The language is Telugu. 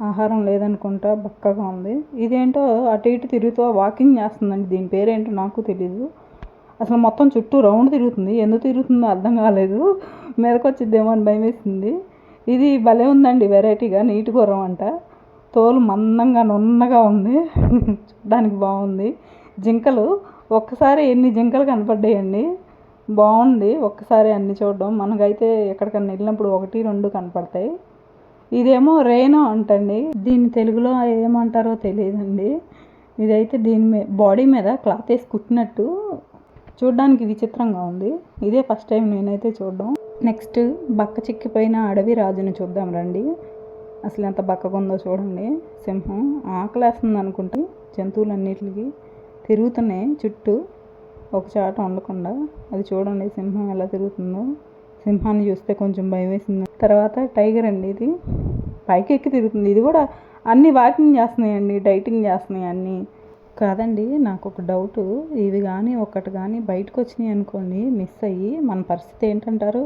ఆహారం లేదనుకుంటా, బక్కగా ఉంది. ఇదేంటో అటు ఇటు తిరుగుతూ వాకింగ్ చేస్తుందండి. దీని పేరేంటో నాకు తెలీదు. అసలు మొత్తం చుట్టూ రౌండ్ తిరుగుతుంది. ఎందుకు తిరుగుతుందో అర్థం కాలేదు. మీదకి వచ్చిద్దేమో అని భయం వేసింది. ఇది భలే ఉందండి, వెరైటీగా. నీటి గుర్రం అంట. తోలు మందంగా నున్నగా ఉంది. చూడడానికి బాగుంది. జింకలు ఒక్కసారి ఎన్ని జింకలు కనపడ్డాయండి. బాగుంది ఒక్కసారి అన్ని చూడడం. మనకైతే ఎక్కడికన్నా వెళ్ళినప్పుడు 1-2 కనపడతాయి. ఇదేమో రేనో అంటండి. దీన్ని తెలుగులో ఏమంటారో తెలియదండి. ఇదైతే దీని బాడీ మీద క్లాత్ వేసి కుట్టినట్టు చూడడానికి విచిత్రంగా ఉంది. ఇదే ఫస్ట్ టైం నేనైతే చూడడం. నెక్స్ట్ బక్క చిక్కిపోయిన అడవి రాజుని చూద్దాం రండి. అసలు ఎంత బక్కగా ఉందో చూడండి. సింహం ఆకలేస్తుంది అనుకుంటే జంతువులన్నిటికి తిరుగుతున్నాయి చుట్టూ, ఒక చాట ఉండకుండా. అది చూడండి సింహం ఎలా తిరుగుతుందో. సింహాన్ని చూస్తే కొంచెం భయం వేసింది. తర్వాత టైగర్ అండి. ఇది పైకి ఎక్కి తిరుగుతుంది. ఇది కూడా అన్ని వాకింగ్ చేస్తున్నాయండి, డైటింగ్ చేస్తున్నాయి అన్నీ. కాదండి, నాకు ఒక డౌటు. ఇవి కానీ ఒకటి కానీ బయటకు వచ్చినాయి అనుకోండి, మిస్ అయ్యి, మన పరిస్థితి ఏంటంటారు?